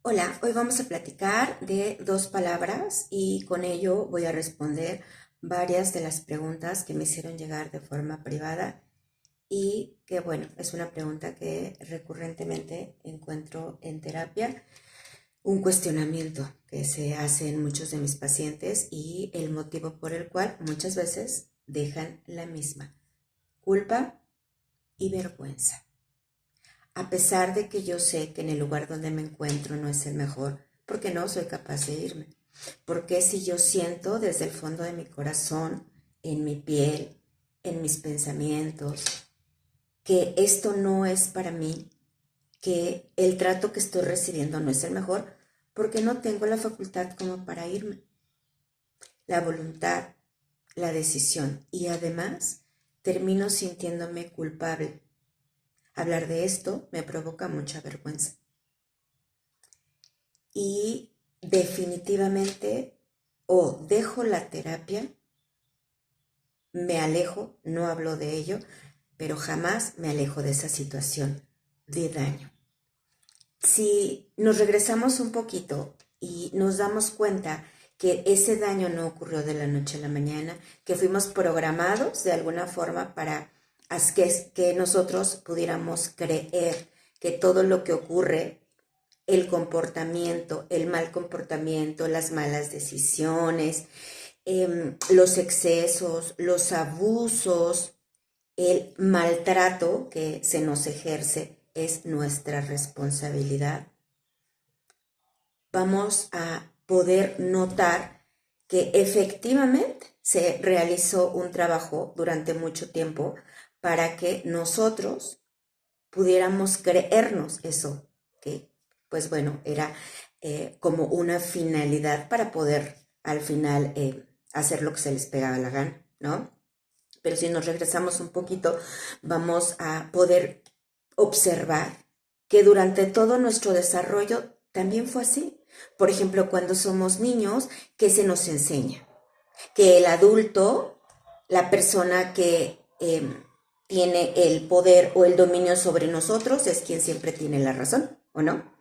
Hola, hoy vamos a platicar de dos palabras y con ello voy a responder varias de las preguntas que me hicieron llegar de forma privada y que bueno, es una pregunta que recurrentemente encuentro en terapia, un cuestionamiento que se hace en muchos de mis pacientes y el motivo por el cual muchas veces dejan la misma: culpa y vergüenza. A pesar de que yo sé que en el lugar donde me encuentro no es el mejor, porque no soy capaz de irme. Porque si yo siento desde el fondo de mi corazón, en mi piel, en mis pensamientos, que esto no es para mí, que el trato que estoy recibiendo no es el mejor, porque no tengo la facultad como para irme, la voluntad, la decisión, y además termino sintiéndome culpable. Hablar de esto me provoca mucha vergüenza. Y definitivamente o dejo la terapia, me alejo, no hablo de ello, pero jamás me alejo de esa situación de daño. Si nos regresamos un poquito y nos damos cuenta que ese daño no ocurrió de la noche a la mañana, que fuimos programados de alguna forma para que nosotros pudiéramos creer que todo lo que ocurre, el comportamiento, el mal comportamiento, las malas decisiones, los excesos, los abusos, el maltrato que se nos ejerce es nuestra responsabilidad. Vamos a poder notar que efectivamente se realizó un trabajo durante mucho tiempo para que nosotros pudiéramos creernos eso, que pues bueno, era como una finalidad para poder al final hacer lo que se les pegaba la gana, ¿no? Pero si nos regresamos un poquito, vamos a poder observar que durante todo nuestro desarrollo también fue así. Por ejemplo, cuando somos niños, ¿qué se nos enseña? Que el adulto, la persona que tiene el poder o el dominio sobre nosotros, es quien siempre tiene la razón, ¿o no?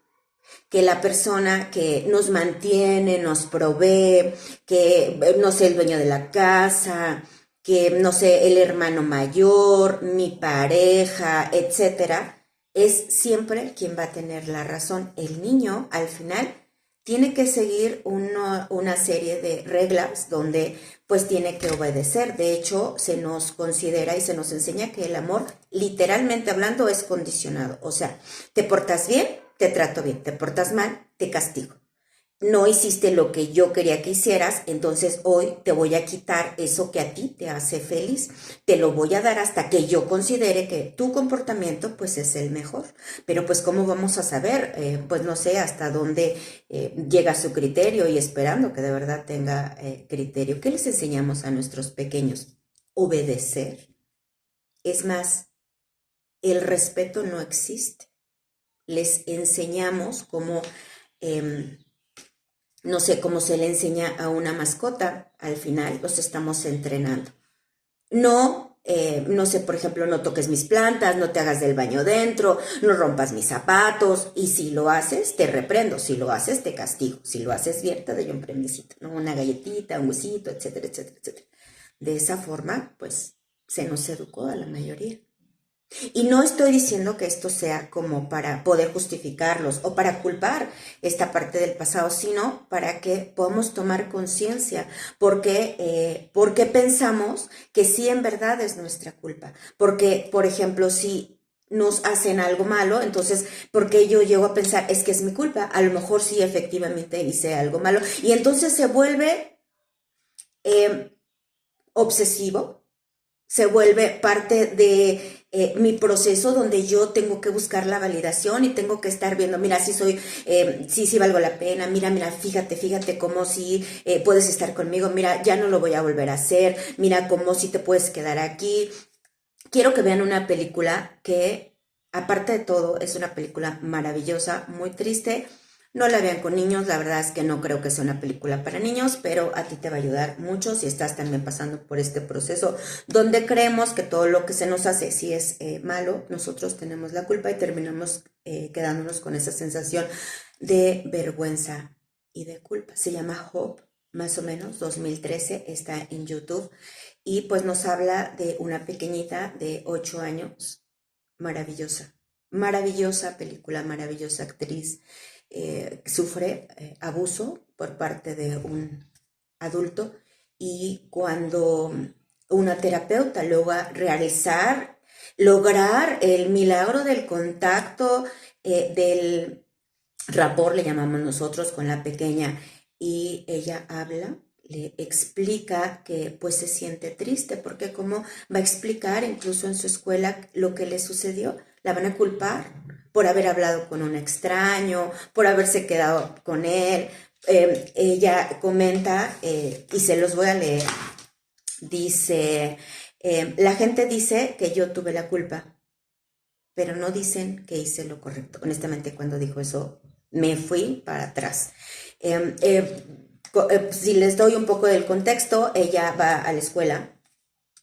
Que la persona que nos mantiene, nos provee, que no sé, el dueño de la casa, que no sé, el hermano mayor, mi pareja, etcétera, es siempre quien va a tener la razón. El niño, al final, tiene que seguir una serie de reglas donde pues tiene que obedecer. De hecho, se nos considera y se nos enseña que el amor, literalmente hablando, es condicionado. O sea, te portas bien, te trato bien, te portas mal, te castigo. No hiciste lo que yo quería que hicieras, entonces hoy te voy a quitar eso que a ti te hace feliz. Te lo voy a dar hasta que yo considere que tu comportamiento pues es el mejor. Pero pues ¿cómo vamos a saber? Pues no sé hasta dónde llega su criterio y esperando que de verdad tenga criterio. ¿Qué les enseñamos a nuestros pequeños? Obedecer. Es más, el respeto no existe. Les enseñamos cómo... no sé cómo se le enseña a una mascota, al final los estamos entrenando. No, no sé, por ejemplo, no toques mis plantas, no te hagas del baño dentro, no rompas mis zapatos, y si lo haces, te reprendo, si lo haces, te castigo, si lo haces bien, te doy un premiecito, ¿no? Una galletita, un huesito, etcétera, etcétera, etcétera. De esa forma, pues, se nos educó a la mayoría. Y no estoy diciendo que esto sea como para poder justificarlos o para culpar esta parte del pasado, sino para que podamos tomar conciencia, porque pensamos que sí en verdad es nuestra culpa. Porque, por ejemplo, si nos hacen algo malo, entonces, ¿por qué yo llego a pensar, es que es mi culpa? A lo mejor sí efectivamente hice algo malo. Y entonces se vuelve obsesivo, se vuelve parte de mi proceso donde yo tengo que buscar la validación y tengo que estar viendo, mira, si soy, sí valgo la pena, mira, fíjate cómo si puedes estar conmigo, mira, ya no lo voy a volver a hacer, mira cómo si te puedes quedar aquí. Quiero que vean una película que, aparte de todo, es una película maravillosa, muy triste. No la vean con niños, la verdad es que no creo que sea una película para niños, pero a ti te va a ayudar mucho si estás también pasando por este proceso donde creemos que todo lo que se nos hace, si es malo, nosotros tenemos la culpa y terminamos quedándonos con esa sensación de vergüenza y de culpa. Se llama Hope, más o menos, 2013, está en YouTube. Y pues nos habla de una pequeñita de 8 años, maravillosa, maravillosa película, maravillosa actriz. Sufre abuso por parte de un adulto y cuando una terapeuta logra lograr el milagro del contacto, del rapport, le llamamos nosotros, con la pequeña, y ella habla, le explica que pues se siente triste, porque cómo va a explicar incluso en su escuela lo que le sucedió, la van a culpar por haber hablado con un extraño, por haberse quedado con él. Ella comenta, y se los voy a leer, dice, la gente dice que yo tuve la culpa, pero no dicen que hice lo correcto. Honestamente, cuando dijo eso, me fui para atrás. Si les doy un poco del contexto, ella va a la escuela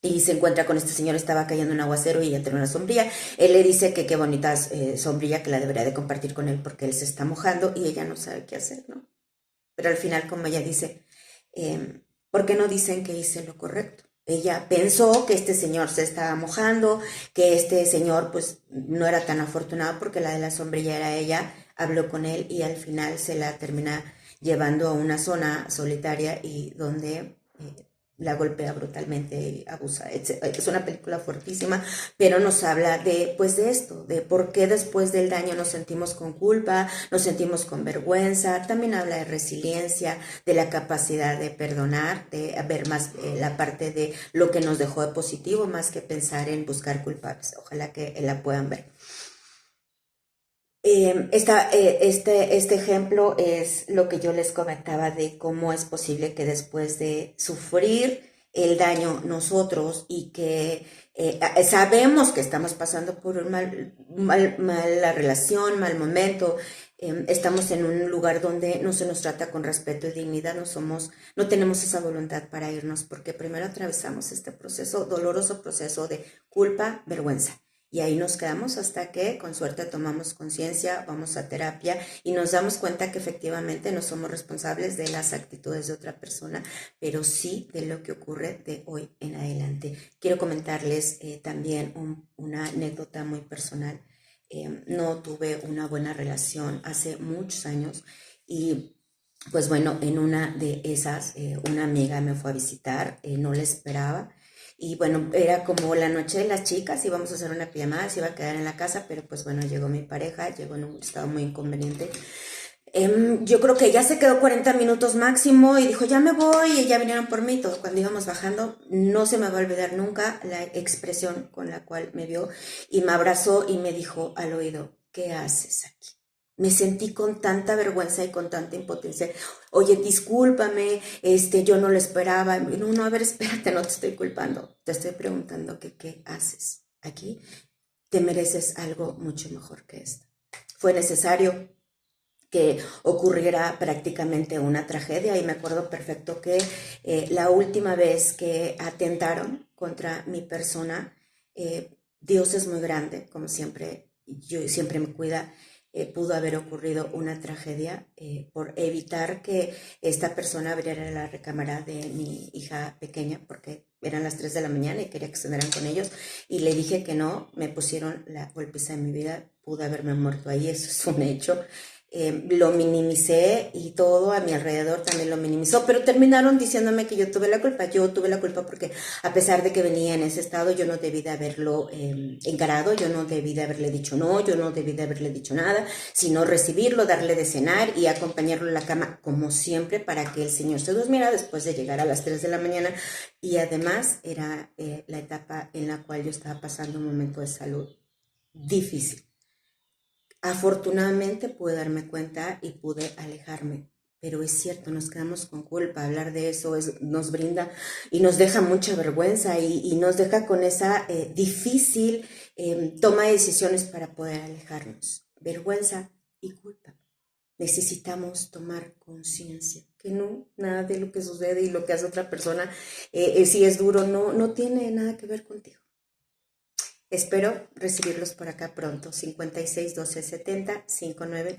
y se encuentra con este señor, estaba cayendo un aguacero y ella tiene una sombrilla. Él le dice que qué bonita sombrilla, que la debería de compartir con él porque él se está mojando y ella no sabe qué hacer, ¿no? Pero al final, como ella dice, ¿por qué no dicen que hice lo correcto? Ella pensó que este señor se estaba mojando, que este señor pues no era tan afortunado porque la de la sombrilla era ella, habló con él y al final se la termina llevando a una zona solitaria y donde la golpea brutalmente y abusa. Es una película fuertísima, pero nos habla de, pues, de esto, de por qué después del daño nos sentimos con culpa, nos sentimos con vergüenza. También habla de resiliencia, de la capacidad de perdonar, de ver más la parte de lo que nos dejó de positivo, más que pensar en buscar culpables. Ojalá que la puedan ver. Este ejemplo es lo que yo les comentaba de cómo es posible que después de sufrir el daño nosotros y que sabemos que estamos pasando por una mala relación, mal momento, estamos en un lugar donde no se nos trata con respeto y dignidad, no tenemos esa voluntad para irnos porque primero atravesamos este proceso, doloroso proceso de culpa, vergüenza. Y ahí nos quedamos hasta que con suerte tomamos conciencia, vamos a terapia y nos damos cuenta que efectivamente no somos responsables de las actitudes de otra persona, pero sí de lo que ocurre de hoy en adelante. Quiero comentarles también una anécdota muy personal. No tuve una buena relación hace muchos años y pues bueno, en una de esas, una amiga me fue a visitar, no la esperaba. Y bueno, era como la noche de las chicas, íbamos a hacer una pijamada, se iba a quedar en la casa, pero pues bueno, llegó mi pareja, llegó en un estado muy inconveniente. Yo creo que ya se quedó 40 minutos máximo y dijo, ya me voy, y ya vinieron por mí. Todo cuando íbamos bajando, no se me va a olvidar nunca la expresión con la cual me vio y me abrazó y me dijo al oído, ¿qué haces aquí? Me sentí con tanta vergüenza y con tanta impotencia. Oye, discúlpame, yo no lo esperaba. No, no, a ver, espérate, no te estoy culpando. Te estoy preguntando que qué haces aquí. Te mereces algo mucho mejor que esto. Fue necesario que ocurriera prácticamente una tragedia y me acuerdo perfecto que la última vez que atentaron contra mi persona, Dios es muy grande, como siempre, yo siempre me cuida, pudo haber ocurrido una tragedia por evitar que esta persona abriera la recámara de mi hija pequeña, porque eran las 3 de la mañana y quería que cenaran con ellos, y le dije que no, me pusieron la golpiza de mi vida, pude haberme muerto ahí, eso es un hecho. Lo minimicé y todo a mi alrededor también lo minimizó, pero terminaron diciéndome que yo tuve la culpa. Yo tuve la culpa porque a pesar de que venía en ese estado, yo no debí de haberlo encarado, yo no debí de haberle dicho no, yo no debí de haberle dicho nada, sino recibirlo, darle de cenar y acompañarlo a la cama como siempre para que el señor se durmiera después de llegar a las 3 de la mañana. Y además era la etapa en la cual yo estaba pasando un momento de salud difícil. Afortunadamente pude darme cuenta y pude alejarme, pero es cierto, nos quedamos con culpa. Hablar de eso nos brinda y nos deja mucha vergüenza y nos deja con esa difícil toma de decisiones para poder alejarnos. Vergüenza y culpa. Necesitamos tomar conciencia que no, nada de lo que sucede y lo que hace otra persona, si es duro, no tiene nada que ver contigo. Espero recibirlos por acá pronto. 56 12 70 59